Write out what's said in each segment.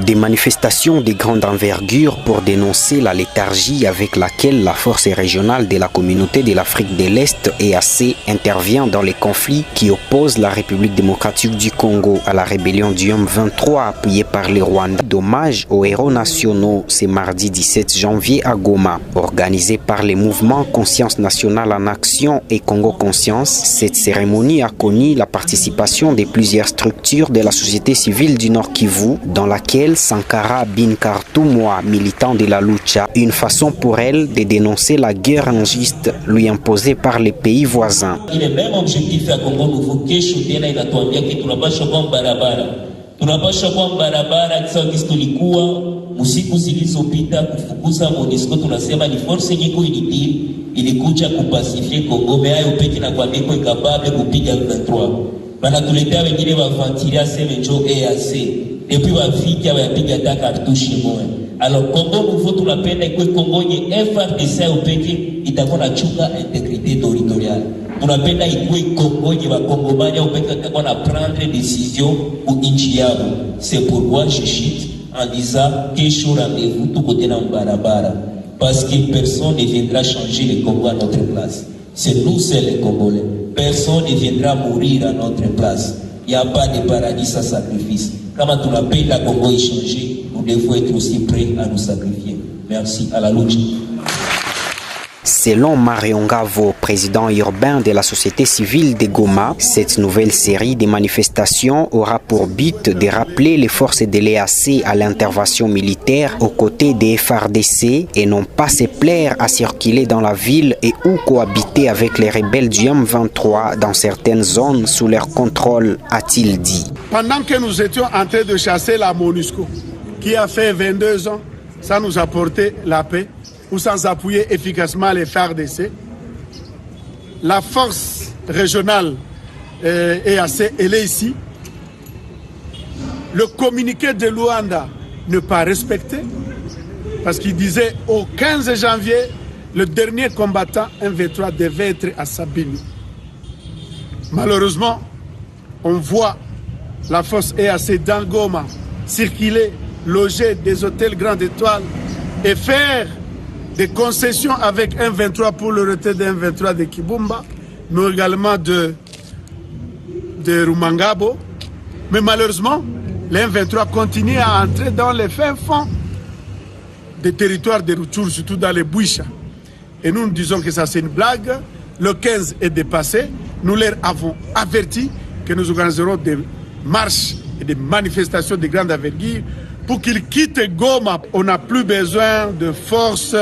Des manifestations de grande envergure pour dénoncer la léthargie avec laquelle la force régionale de la communauté de l'Afrique de l'Est EAC intervient dans les conflits qui opposent la République démocratique du Congo à la rébellion du M23 appuyée par le Rwanda. D'hommage aux héros nationaux, c'est mardi 17 janvier à Goma. Organisé par les mouvements Conscience nationale en action et Congo Conscience, cette cérémonie a connu la participation de plusieurs structures de la société civile du Nord Kivu, dans laquelle Sankara Binkartumwa, militant de la Lucha, une façon pour elle de dénoncer la guerre injuste lui imposée par les pays voisins. Il est même objectif à Congo Nouveau kesho tena inatuambia que tunapaswa kwa barabara. Tunapaswa kwa barabara kisa tulikuwa usiku zilizopita kufukuza MONUSCO, tunasema ni force yenye kuinitiri ilikuja kupasifie Kongo, meayo peke na kwa beko incapable kupiga 23. Banatuletea wengine wavantilia seme njo EAC. Et puis wafiki wapiga ta cartouche moja. Alors Congo Nouveau tunapenda ikuwe Kongo nye FARDC upeke itakuwa na chunga integrité territoriale. Tunapenda ikuwe Kongo nye wakongomani upeke itakuwa na prendre décision pour nchi yao. C'est pourquoi je chute en disant kesho rendez-vous tout côté na barabara. Parce que personne ne viendra changer le Congo à notre place. C'est nous seuls les Congolais. Personne ne viendra mourir à notre place. Il n'y a pas de paradis sans sacrifice. Quand on appelle la Congo échanger, nous devons être aussi prêts à nous sacrifier. Merci à la lutte. Selon Mario Ngavo, président urbain de la société civile de Goma, cette nouvelle série de manifestations aura pour but de rappeler les forces de l'EAC à l'intervention militaire aux côtés des FARDC et non pas se plaire à circuler dans la ville et ou cohabiter avec les rebelles du M23 dans certaines zones sous leur contrôle, a-t-il dit. Pendant que nous étions en train de chasser la MONUSCO, qui a fait 22 ans, ça nous a apporté la paix, ou sans appuyer efficacement les FARDC, la force régionale EAC, elle est ici. Le communiqué de Luanda n'est pas respecté, parce qu'il disait au 15 janvier, le dernier combattant M23 devait être à Sabini. Malheureusement, on voit la force EAC dans Goma circuler, loger des hôtels Grande Étoile et faire des concessions avec M23 pour le retrait de M23 de Kibumba, mais également de Rumangabo. Mais malheureusement, le M23 continue à entrer dans les fins fonds des territoires de Rutshuru, surtout dans les Bouicha. Et nous disons que ça c'est une blague. Le 15 est dépassé. Nous leur avons averti que nous organiserons des marches et des manifestations de grande envergure pour qu'ils quittent Goma. On n'a plus besoin de forces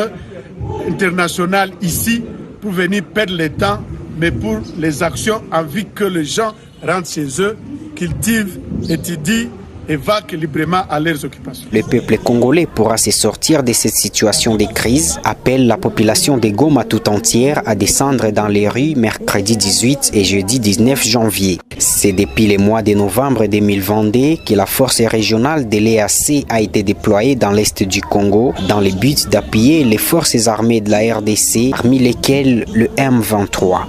internationales ici pour venir perdre le temps, mais pour les actions en vue que les gens rentrent chez eux, cultivent, étudient et vaquent librement à leurs occupations. Le peuple congolais pourra se sortir de cette situation de crise, appelle la population de Goma tout entière à descendre dans les rues mercredi 18 et jeudi 19 janvier. C'est depuis le mois de novembre 2022 que la force régionale de l'EAC a été déployée dans l'est du Congo dans le but d'appuyer les forces armées de la RDC, parmi lesquelles le M23.